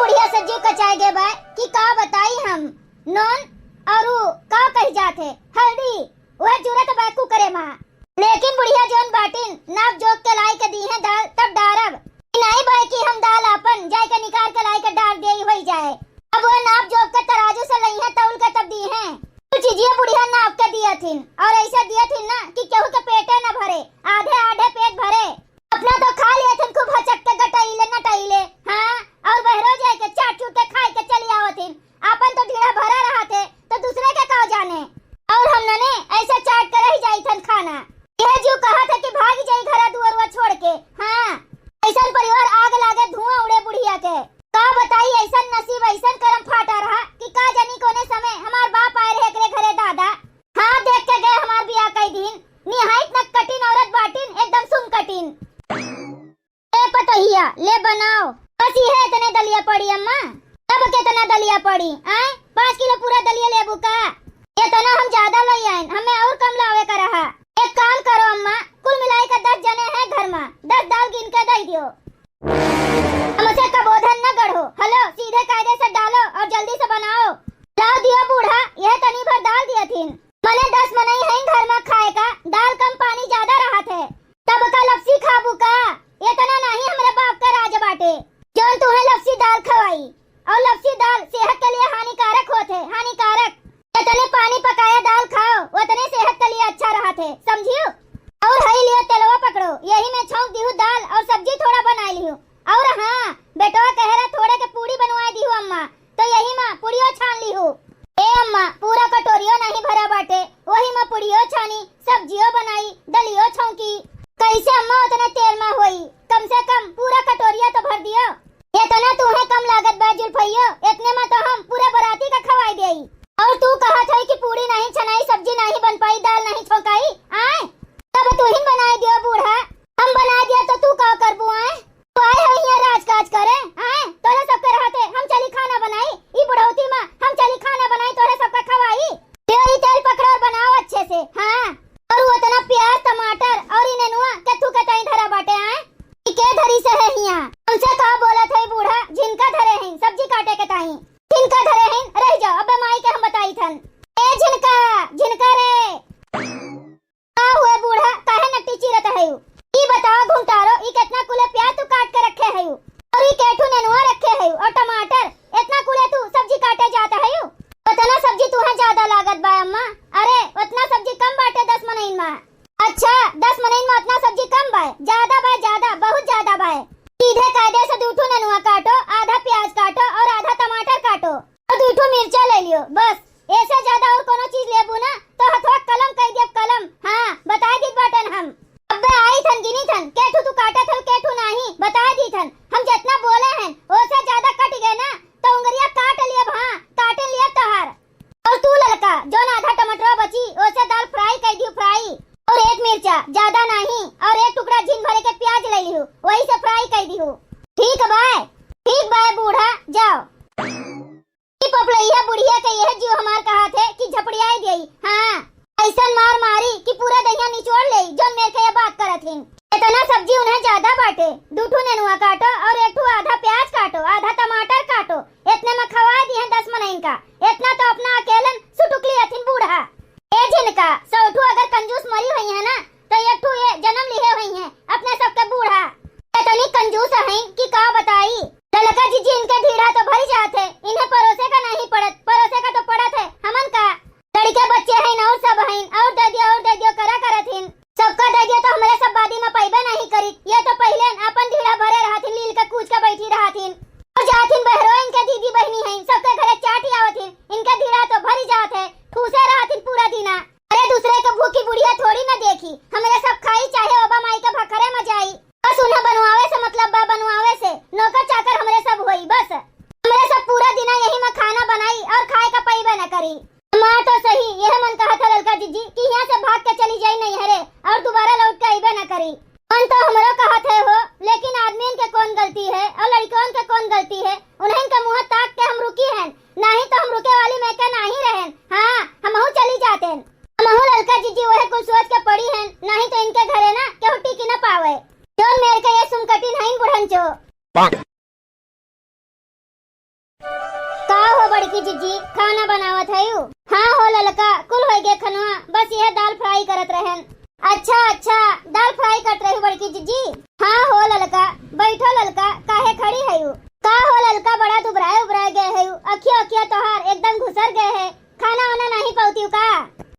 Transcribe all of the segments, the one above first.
बुढ़िया से जी कचाए गे बा कि का बताई हम नॉन और का कह जाते हल्दी वह जरूरत बाकू करे मां। लेकिन बुढ़िया जोन बाटिन नाप जोक के लाई के दी है दाल तब डारब नहीं भाई कि हम दाल अपन जाए के निकाल के लाई के डाल दे हो जाए। अब वो नाप जोक के तराजू से लई है तौल के तब दी है तो चीजिए बुढ़िया नाप के दिया थी और ऐसा दिया थी ना कि केहू के पेटे न भरे आधे आधे पेट भरे अपना तो खा लिए थे खूब हचक के गटाइले नटाइले हाँ और बहरो जाए के चाट चूट के खाए के चली आवत थी अपन तो ढीड़ा भरा रहा थे तो दूसरे के का जाने और हमने ऐसा चाट कर ही जाई थन खाना यह जो कहा था कि भाग जाई घरा दुआरवा छोड़ के हाँ ऐसा परिवार आग लागे धुआं उड़े बुढ़िया के का बताई ऐसा नसीब ऐसा करम फाटा रहा कि का जानी कोने समय हमार बाप आए रहे एकरे घरे दादा हाँ देख के गए हमार बियाह कई दिन निहायत न कठिन औरत बाटिन एकदम सुम कठिन ए पतहिया ले बनाओ बस ये इतने दलिया पड़ी अम्मा अब कितना दलिया पड़ी आए 5 किलो पूरा दलिया लेबू का ये तना हम ज्यादा लई आए हमें और कम लावे का रहा एक काम करो अम्मा कुल मिलाई का 10 जने हैं घर में 10 दाल गिन के दे दियो हमसे कबोधन न गढ़ो हेलो सीधे कायदे से डालो और जल्दी से बनाओ लाओ दियो बूढ़ा यह तनी भर दाल दिया थी मने 10 मनई है घर में खाए का दाल कम पानी ज्यादा रहा थे तब का लपसी खाबू का ये तना नहीं हमारे बाप का राज बाटे जोन तुम्हें लपसी दाल खवाई और लपसी दाल सेहत के लिए हानिकारक होते हानिकारक जितने पानी पकाया दाल खाओ उतने सेहत के लिए अच्छा रहा थे समझियो और हई लियो तेलवा पकड़ो यही में छौंक दिहु दाल और सब्जी थोड़ा बना लियो और हाँ बेटवा कह रहा थोड़े के पूरी बनवा दिहु अम्मा तो यही मां पूड़ियो छान लिहु ए अम्मा पूरा कटोरियो नहीं भरा बाटे वही मां पूड़ियो छानी सब्जियों बनाई दलियो छौंकी कैसे अम्मा उतने तेल में होई कम से कम पूरा कटोरिया तो भर दियो इतना तुम्हें कम लागत बा जुल्फइयो इतने में तो हम पूरा बराती का खवाई देई और तू कहा था कि पूरी नहीं छनाई सब्जी नहीं बन पाई दाल नहीं छोकाई आए तब तू ही बना दियो बूढ़ा हम बना दिया तो तू का करबू आए तो आए हो यहाँ राजकाज करे आए तोरे सबके रहते हम चली खाना बनाई ई बुढ़ौती मां हम चली खाना बनाई तोरे सबका खवाई ये तेल पकड़ो और बनाओ अच्छे से हाँ और वो इतना प्याज टमाटर और इने नुआ के तू के ताई धरा बाटे आए के धरी से है हिया हमसे का बोला थे बूढ़ा जिनका धरे हैं सब्जी काटे के ताई जिनका धरे हैं रह जाओ अब माई के हम बताई थन ए जिनका रे आ हुए बूढ़ा काहे नट्टी चिरत है ई बताओ घुमटारो ई कितना कुले प्याज तू काट के रखे है और ई केठू नेनुआ रखे है और टमाटर इतना कुले तू सब्जी काटे जाता है उतना सब्जी तू है ज्यादा लागत बा अम्मा अरे उतना सब्जी कम बाटे 10 मनइन में अच्छा 10 मनइन में उतना सब्जी कम बा ज्यादा बहुत ज्यादा बा सीधे कायदे से दूठू नेनुआ काटो आधा प्याज काटो और आधा टमाटर काटो और दूठू मिर्चा ले लियो बस ऐसे ज्यादा और कोनो चीज लेबू ना तो हथवा कलम कह दिया कलम हाँ बता दी बाटन हम अबे आई थन गिनी थन केठू तू काटा था केठू नहीं बता दी थन हम जितना बोले हैं उससे ज्यादा कट गए ना तो उंगलियां काट लिया हाँ काट लिया तोहार और तू ललका जो ना आधा टमाटर बची उसे दाल फ्राई कर दियो फ्राई और एक मिर्चा ज्यादा नहीं और एक टुकड़ा झीन भरे के प्याज ले लियो वही से फ्राई कर दियो ठीक बाय बूढ़ा जाओ की पपलैया बुढ़िया के यह जीव हमार कहा थे कि झपड़ियाई गई हाँ ऐसा मार मारी कि पूरा दहिया निचोड़ ले जो मेरे के ये बात करत हिन इतना सब्जी उन्हें ज्यादा बाटे दूठू नेनुआ काटो और एक आधा प्याज काटो आधा टमाटर काटो इतने में खवा दी है 10 मनइन का इतना तो अपना अकेलन सुटुकली हथिन बूढ़ा ए जिनका सौठू अगर कंजूस मरी हुई है ना तो एक ठू ये जन्म लिए हुई है अपने सबके बूढ़ा इतनी कंजूस है कि का बताई ललका जी इनके ढीढ़ा तो भर जाते इन्हें परोसे का नहीं पड़त परोसे का तो पड़त है हमन का लड़के बच्चे हैं और सब हैं और दे दियो करा करत हिन सबका दे दियो तो हमारे सब बादी में पैबे नहीं करी ये तो पहले अपन ढीढ़ा भरे रहथिन लील के कूच के बैठी रहथिन और जाथिन बहरो इनके दीदी बहनी हैं सबके घरे चाटी आवथिन इनके ढीढ़ा तो भरी जात है ठूसे रहथिन पूरा दिना अरे दूसरे के भूखी बुढ़िया थोड़ी न देखी हमारे सब खाई चाहे ओबा माई के भखरे में जाई बस उन्हें बनवावे से मतलब बा बनवावे से नौकर चाकर हमारे सब होई बस हमारे सब पूरा दिन यही में खाना बनाई और खाए का पैबे न करी माँ तो सही यह मन कहा था ललका जीजी कि यहाँ से भाग के चली जाई नहीं हरे और दोबारा लौट के आइबे न करी मन तो हमरो कहा थे हो लेकिन आदमी के कौन गलती है और लड़कों के कौन गलती है उन्हें के मुँह ताक के हम रुकी हैं नहीं तो हम रुके वाली में के नहीं रहे हाँ हम चली जाते हम ललका जीजी वह कुछ सोच के पड़ी है नहीं तो इनके घरे ना केहू टिकी न पावे जोन मेरे के ये सुमकटी नहीं बुढ़न चो बड़की जीजी खाना बनावत है यू। हाँ हो ललका, कुल हो गए खनवा, बस यह दाल फ्राई करत रहन। अच्छा अच्छा, दाल फ्राई करत रही बड़की जीजी। हाँ हो ललका, बैठो ललका, काहे खड़ी है यू? का हो ललका, बड़ा दुबराए उबराए गए है यू, अखिया अखिया तोहार एकदम घुसर गए है, खाना वाना नहीं पाती का?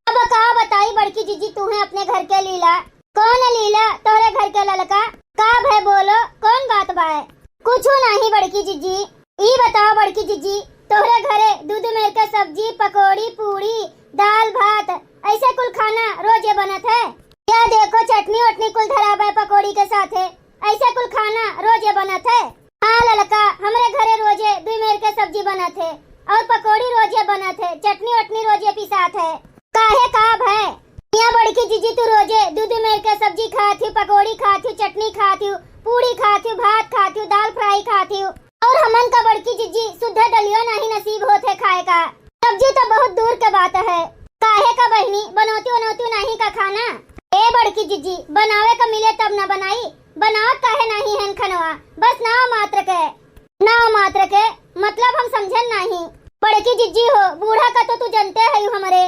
अब का बताई बड़की जीजी तुम्हें अपने घर के लीला। कौन लीला? तोहरे घर के ललका का भय, बोलो कौन बात बाय? कुछ नहीं बड़की जीजी, ई बताओ बड़की जीजी, तोहरे घरे दूध मेल के सब्जी पकौड़ी पूरी दाल भात ऐसे कुल खाना रोजे बनत है? क्या देखो चटनी वटनी कुल धराब है पकौड़ी के साथ है, ऐसे कुल खाना रोजे बनत है? हाँ ललका, हमरे घरे रोजे दूध मेल के सब्जी बनत है और पकौड़ी रोजे बनत है, चटनी वटनी रोजे पिसात है। काहे का भय? यहाँ बड़की जीजी तू रोजे दूध मेल के सब्जी खाती, पकौड़ी खाती, चटनी खाती, पूरी खाती, भात खाती, दाल फ्राई खाती, और हमन का बड़की जीजी शुद्ध दलियो नहीं नसीब होते खाए का। सब्जी तो बहुत दूर के बात है, काहे का बहनी बनौती बनौती नहीं का खाना? ए बड़की जीजी, बनावे का मिले तब न बनाई, बनावत काहे नहीं है खनवा, बस नाव मात्र के मतलब हम समझन नहीं। बड़की जीजी हो, बूढ़ा का तो तू जानते है हमरे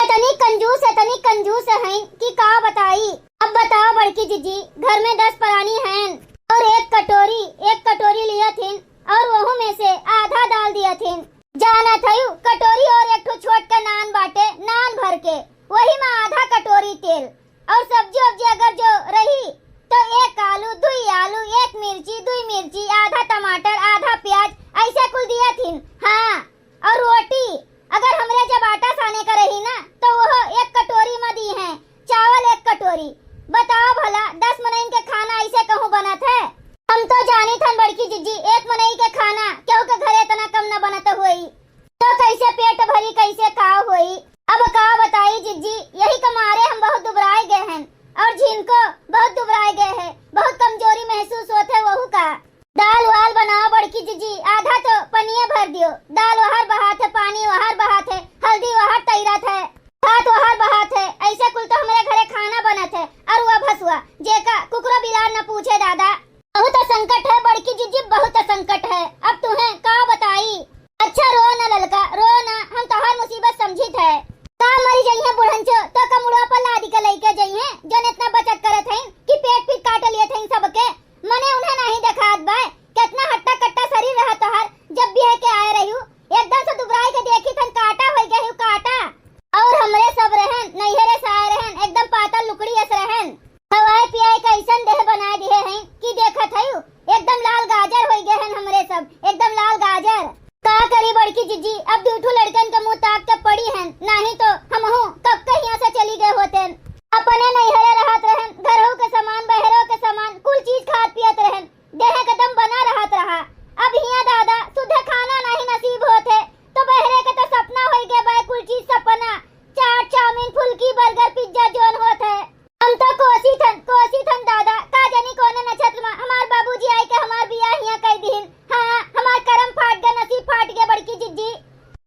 इतनी कंजूस है कि का बताई। अब बताओ बड़की जीजी, घर में 10 प्राणी हैं और एक कटोरी लिया थी और वहू में से आधा डाल दिया थी। जाना था कटोरी और एक छोट का नान बाटे, नान भर के वही में आधा कटोरी तेल और सब्जी वब्जी अगर जो रही तो एक आलू, 2 आलू, 1 मिर्ची, 2 मिर्ची, आधा टमाटर, आधा प्याज ऐसे कुल दिया थी। हाँ, और रोटी अगर हमरे जब आटा साने का रही ना तो वह 1 कटोरी में दी है, चावल 1 कटोरी। बताओ भला 10 मनई के खाना ऐसे कहूँ बनत है? हम तो जानी थन बड़की जीजी, 1 मनई के खाना क्यों के घरे इतना कम न बनत हुई, तो कैसे पेट भरी कैसे का हुई? अब का बताई जीजी, यही के मारे हम बहुत दुबराए गए हैं और जिनको बहुत दुबराए गए हैं, बहुत कमजोरी महसूस होते वहू का। दाल वाल बनाओ बड़की जीजी, आधा तो पनिया भर दियो, दाल वहार बहात है, पानी वहार बहात है, हल्दी वहार तैरत है, भात वहार बहात है, ऐसे कुल तो हमारे घरे खाना बनत है। और वह भसुआ जेका कुकरा बिलार न पूछे दादा, बहुत संकट है बड़की जीजी, बहुत संकट है। अब तुम्हें का बताई? अच्छा रो न ललका, रो न, हम तोहार मुसीबत समझित है। का मरी जइहे बुढ़ंचो तो कमुड़वा पर लादी के लेके जइहे, जन इतना बचत करत हैं कि पेट पीट काट लिए थे सबके, मने उन्हें नहीं देखात बाय, कितना हट्टा कट्टा शरीर रहा तोहार। जब भी है के आए रही एकदम से दुबराई के देखी थन काटा हो गए काटा, और हमरे सब रहन नैहरे से आए रहन एकदम पातल लुकड़ी ऐसे रहन, हवाए पियाए का ऐसन देह बना दिए हैं कि देखत है एकदम लाल गाजर हो गए हैं हमरे सब, एकदम लाल गाजर। का करी बड़की जीजी, अब 2 लड़कन के मुंह ताक के पड़ी हैं, नहीं तो हम कब के यहाँ से चली गए होते। अपने नैहरे रहत रहन, घरों के सामान बहरों के सामान कुल चीज खात पियत रहन, देह कदम बना रहत रहा। अब यहाँ दादा शुद्ध खाना नहीं नसीब होते तो बहरे के तो सपना हो गए बाय, कुल चीज सपना, चाट चाउमीन फुल्की बर्गर पिज्जा जोन होत है। हम तो कोसी थन दादा, का जानी कौन नक्षत्र में हमार बाबूजी आए के हमार बियाह यहाँ कई दिन। हाँ, हमार करम फाट गए, नसीब फाट गए बड़की जीजी।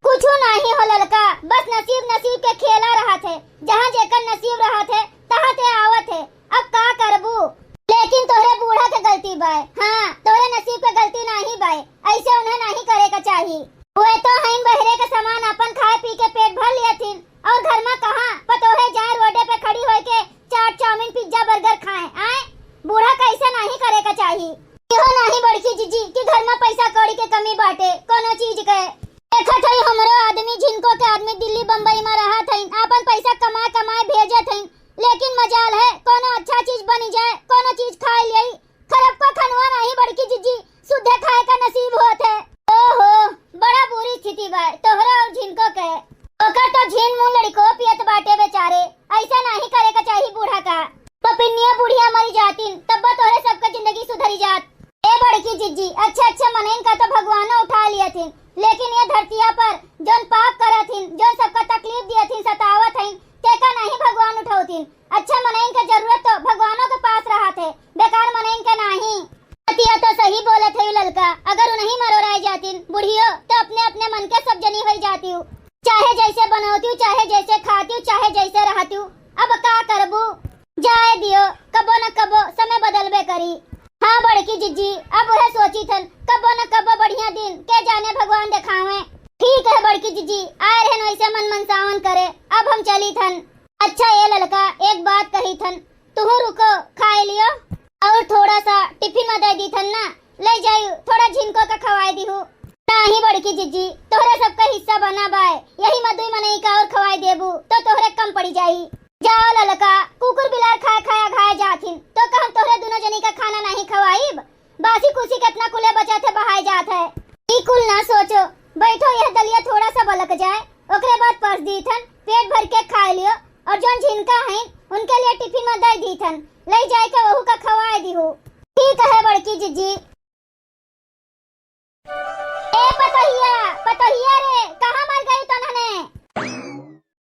कुछ नहीं हो ललका, बस नसीब के खेला रहा थे, जहाँ जेकर नसीब रहा थे तहाँ ते आवत है। अब का करबू? लेकिन तोहरे बूढ़ा के गलती बाय। हाँ, तोहरे नसीब के गलती नहीं बाय, ऐसे उन्हें नहीं करे का चाहिए। वे तो हैं बहरे के सामान अपन खाए पी के पेट भर लिया थी और घर में कहाँ पतोहे जाए रोडे पे खड़ी हो के चाट चाउमीन पिज्जा बर्गर खाएं। आए बूढ़ा कैसे नहीं करे का चाहिए? क्यों नहीं बड़की जीजी कि घर में पैसा कौड़ी के कमी बाटे कोनो चीज के। देखत है हमरो आदमी, जिनको के आदमी दिल्ली बम्बई में रहा थे, अपन पैसा कमाए भेजे थे, लेकिन मजाल है कोनो अच्छा चीज बनी जाए, कोनो चीज खाए ले, खराब का खनवा नहीं बड़की जीजी, शुद्ध खाए का नसीब होत है। ओहो, बड़ा बुरी स्थिति बा तोहरा और झिनको के। ओकर तो झीन मुंह लड़को पियत बाटे बेचारे, ऐसा नहीं करे का चाहिए बूढ़ा का। पपिनिया बुढ़िया मरी जातीन तब तोहरे सबका जिंदगी सुधरी जात। ए बड़की जीजी, अच्छा मनइन का तो भगवान उठा लिया थी, लेकिन ये धरतिया पर जोन पाप करत थीन, जोन सबका तकलीफ दिया थीन, सतावत थीन, तेका नहीं भगवान उठावतीन। अच्छा मनइन के जरूरत तो भगवानों के पास रहा थे, बेकार मनइन के नहीं। अतिया तो सही बोले थे ललका, अगर उन्हीं मरोराई जातीन बुढ़ियो तो अपने अपने मन के सब जनी हो जाती हूँ, चाहे जैसे बनौती हूँ, चाहे जैसे खाती हूँ, चाहे जैसे रहती हूँ। अब का करबू? जाए दियो, कबो न कबो समय बदलबे करी। हाँ बड़की जीजी, अब वह सोची थन कबो न कबो बढ़िया दिन के जाने भगवान दिखावे। ठीक बड़की जीजी आए रहे वैसे मन मनसावन करे, अब हम चली थन। अच्छा ये लड़का एक बात कही थन, तुम रुको खाए लियो और थोड़ा सा टिफिन में दे दी थन ना, ले जायू थोड़ा झिनको का खवाई दी हूँ। नहीं बड़की जीजी तोहरे सबका हिस्सा बना बाय, यही मदुई मनई का और खवाई देबू तो तोहरे कम पड़ी जाई। जाओ ललका, कुकुर बिलार खाए खाया घाय जाथिन तो कहम तोहरे दोनों जनी का खाना नहीं खवाईब। बासी कुसी कितना कुले बचा थे बहाय जात है। ई कुल ना सोचो, बैठो यह दलिया थोड़ा सा बलक जाए, ओकरे बाद पर्स दी थन, पेट भर के खा लियो और जोन झिनका है उनके लिए टिफिन में दे दी थन, ले जाए के वहू का खवाए दी हूँ। ठीक है बड़की जीजी। ए पतोहिया पतोहिया रे, कहाँ मर गई तो नने?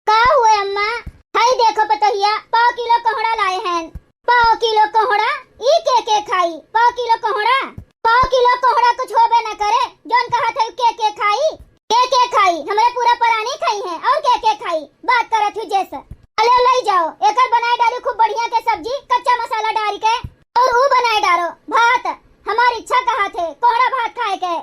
का हुए अम्मा? हाय देखो पतोहिया, 1.5 किलो कोहड़ा लाए हैं। 1.5 किलो कोहड़ा? ई के खाई 1.5 किलो कोहड़ा? 1.5 किलो कोहड़ा कुछ होबे न करे, जोन कहा था के खाई? के खाई? हमरे पूरा परानी खाई है और के खाई? बात करत हूँ जैसे। अले ले जाओ, एकर बनाए डाली खूब बढ़िया के सब्जी, कच्चा मसाला डाल के और वो बनाए डालो भात। हमारी इच्छा कहा थे कोहड़ा भात खाए के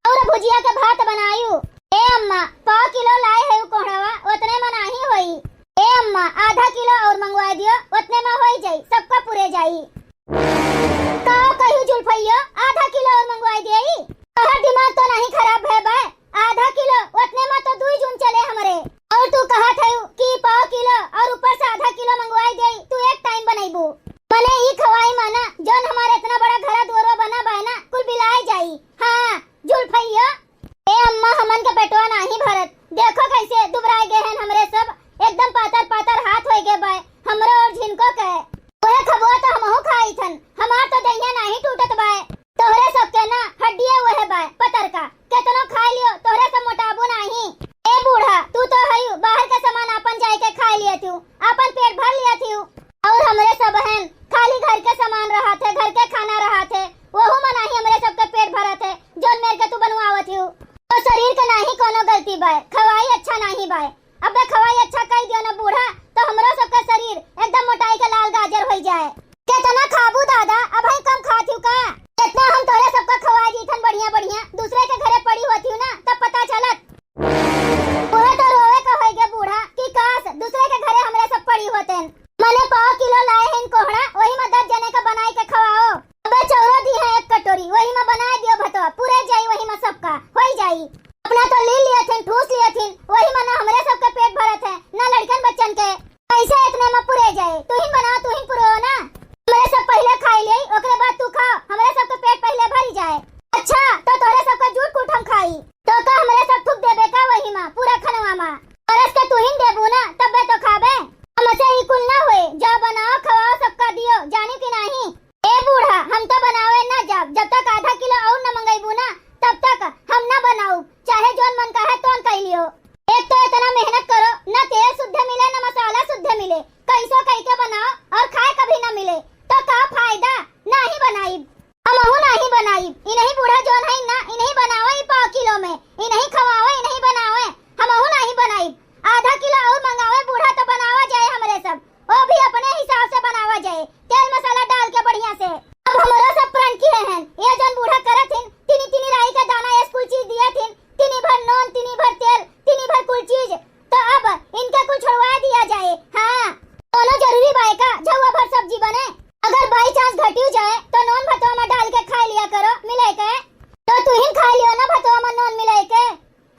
और भुजिया के भात बनायू। ए अम्मा 1.5 किलो लाए है कोहड़ावा, उतने में नहीं होई। ए अम्मा आधा किलो और मंगवा दियो, उतने में हो जाई, सबका पूरे जाई। का कहू जुल्फैया, आधा किलो और मंगवा दियई? तोहर दिमाग तो नहीं खराब है बे? आधा किलो उतने में तो 2 जून चले हमरे, और तू कहा था कि 1.5 किलो और ऊपर से आधा किलो मंगवाई देई, तू एक टाइम बनाईबू। मने ई खवाई माना जोन हमारे इतना बड़ा घरा दुआरा बना बा ना, कुल बिलाई जाई। हां जुल्फैया। ए अम्मा हमन के पेटवा नहीं भरत, देखो कैसे दुबराए गए हैं हमरे सब, एकदम पातर पातर हाथ होई गए बाय हमरो और झिनको के। ओए खबो तो हमहु खाई थन, हमार तो दहिया नहीं टूटत बाय, तोहरे सबके ना हड्डियां वहे बाय पतर का, केतनो खा लियो तोहरे सब मोटाबू नहीं। ए बूढ़ा तू तो हयू बाहर का सामान अपन जाए के खा लिया थी, अपन पेट भर लिया थी, और हमरे सब बहन खाली घर के सामान रहा थे, घर के खाना रहा थे, वहू में नहीं हमरे सबके पेट भरा थे जोन मेरे के तू बनवावत हूँ। तो शरीर के नहीं कोनो गलती बाय, खवाई अच्छा नहीं बाय। अबे खवाई अच्छा कह दियो ना बूढ़ा, तो हमरो सबका शरीर एकदम मोटाई के लाल गाजर हो जाए। कितना खाबू दादा, अब ही कम खाती हूँ का? इतना हम तोरे सबका खवा दी थन बढ़िया बढ़िया, दूसरे के घरे पड़ी होती हूँ ना तब पता चलत। ओए तो रोवे का होई गे बूढ़ा कि काश दूसरे के घरे हमरे सब पड़ी होते। मने 1.5 किलो लाए हैं कोहड़ा, वही में 10 जने का बनाई के खवाओ। अबे चौरो दी है एक कटोरी, वही में बना दियो भतवा, पूरे जाई वही में सबका होई जाई। अपना तो ले लिया थे, ठूस लिया थे, वही में ना हमरे सबके पेट भरत है ना लड़कन बच्चन के, कैसे इतने में पूरे जाए? तू ही बना तू ही पुरो ना, हमरे सब पहले खाई ले, ओकरे बाद तू खा, हमरे सबके पेट पहले भरी जाए। अच्छा तो तोरे सबका झूठ कूट हम खाई तो का हमरे सब थूक देबे का वही में पूरा खनवा में, और इसके तू ही देबू ना तबे तो खाबे। हमसे ही कुल ना हुए, जा बनाओ खवाओ सबका दियो, जानी कि नहीं? ए बूढ़ा हम तो बनावे ना जब तक आधा किलो और न मंगाईबू ना तब तक हम ना बनाऊ, चाहे जोन मन का है तोन कह लियो। एक तो इतना मेहनत करो, ना तेल शुद्ध मिले ना मसाला शुद्ध मिले, कैसो कह के बनाओ और खाए कभी ना मिले तो का फायदा? नहीं बनाई हमहू नहीं बनाई, इन्हीं बूढ़ा जोन है ना इन्हीं बनावे 1.5 किलो में, इन्हीं खवावे इन्हीं बनावे, हमहू नहीं बनाई। आधा किलो और मंगावे बूढ़ा तो बनावा जाए हमरे सब, वो भी अपने हिसाब से बनावा जाए, तेल मसाला डाल के बढ़िया से। अब हमारा सब प्रण किए हैं, ये जोन बूढ़ा करत हिन, तिनी तिनी राई का दाना ये कुल चीज दिया थिन, तिनी भर नॉन तिनी भर तेल तिनी भर कुल चीज, तो अब इनका कुछ छुड़वा दिया जाए। हाँ दोनों जरूरी बाय का झुआ भर सब्जी बने, अगर बाई चांस घटी जाए तो नॉन भतवा में डाल के खा लिया करो मिले के, तो तू ही खा लियो ना भतवा में नॉन मिले के।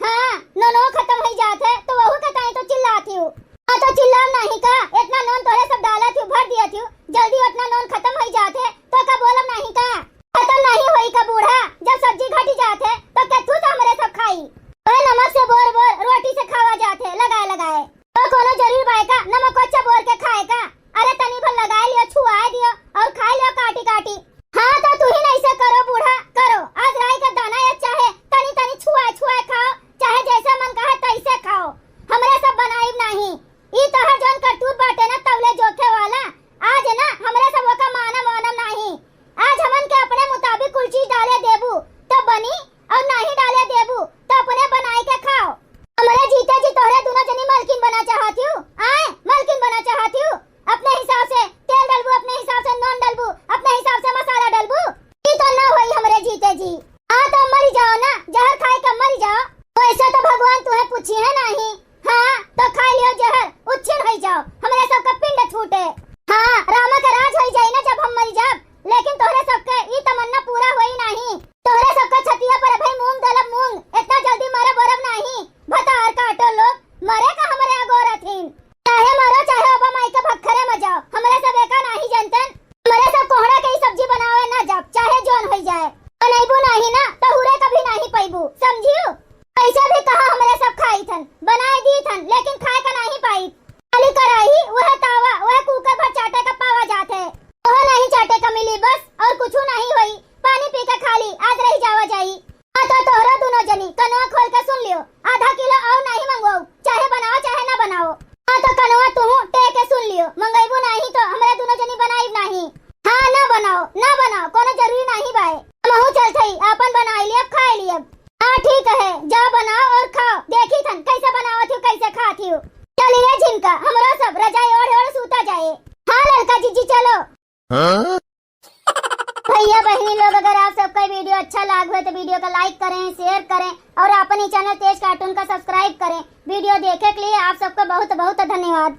हाँ नॉनो खत्म हो जाते तो वहू के ताई तो चिल्लाती हूँ। हाँ तो चिल्लाओ नहीं का, इतना नॉन तोरे सब डाला थी भर दिया थी, जल्दी उतना नॉन खत्म हो जाते तो का बोलम नहीं का? खत्म नहीं होई का बूढ़ा, जब सब्जी घटी जाते तो कथू तो हमरे सब खाई, वह नमक से बोर बोर रोटी से खावा जाते लगाए लगाए, तो कोनो जरूर बाय का नमक अच्छा बोर के खाए का? अरे तनी भर लगाए लियो, छुआ दियो और खा लियो काटी काटी। हाँ तो तू ही नहीं से करो बूढ़ा, करो आज राई का दाना या चाहे तनी तनी छुआ छुआ खाओ, चाहे जैसा मन कहा तैसे खाओ, हमरे सब बनाई नहीं। ई तोहर जोन करतूत बाटे ना तवले जोखे वाला, आज ना हमरे सब का मानम वानम नहीं, आज हमन के अपने मुताबिक कुल चीज डाले देबू तो बनी और नहीं डाले देबू तो अपने बनाई के खाओ। हमरे जीते जी तोहरे दोनों जनी मलकिन बना चाहती हूँ, आए मलकिन बना चाहती हूँ, अपने हिसाब से तेल डलबू, अपने हिसाब से नॉन डलबू, अपने हिसाब से मसाला डलबू, ई तो ना होई हमरे जीते जी। हाँ तो मरी जाओ ना, जहर खाए के मरी जाओ, वैसे तो भगवान तुम्हें पूछी है नहीं। हाँ तो खा लियो जहर, उच्छिन हो जाओ, हमारे सबका पिंड छूटे। हाँ रामा का राज हो जाए ना जब हम मर जाब, लेकिन तोहरे सबके ई तमन्ना पूरा होई नहीं। तोहरे सबका छतिया पर भाई मूंग दलब मूंग, इतना जल्दी मरे बरब नहीं। भतार काटो लोग, मरे का हमारे अगोरा थीन। चाहे मरो चाहे ओबा माई के भखरे में जाओ, हमारे सब एका नहीं जनतन। हमारे सब कोहड़ा के ही सब्जी बनावे ना जब, चाहे जोन हो जाए। बनैबू नहीं ना तो हुरे कभी नहीं पैबू, समझियो। पैसे भी कहा हमारे सब खाई थन, बनाए दी थन, लेकिन खाए का नहीं पाई। खाली कराही वह तावा वह कुकर पर चाटे का पावा जाते, वह नहीं चाटे का मिली बस, और कुछ नहीं हुई। पानी पी के खाली आज रही जावा जाई। हाँ तो तोहरा दोनों जनी कनवा खोल के सुन लियो, आधा किलो और नहीं मंगवाओ, चाहे बनाओ चाहे ना बनाओ। हाँ तो कनवा तू टे के सुन लियो, मंगेबू नहीं तो हमारे दोनों जनी बनाई नहीं। हाँ ना बनाओ कोनो जरूरी नहीं बाय, हमहू चलते ही अपन बनाई लियब खाई लियब। हाँ ठीक है, जाओ बनाओ और खाओ, देखी थन कैसे बनावत हो कैसे खाती हो। चलिए जिनका हमरो सब रजाई ओढ़ सूता जाए। हाँ लड़का जीजी चलो। भैया बहनी लोग, अगर आप सबका वीडियो अच्छा लगा तो वीडियो को लाइक करें, शेयर करें और अपने चैनल तेज कार्टून का सब्सक्राइब करें। वीडियो देखने के लिए आप सबका बहुत बहुत धन्यवाद।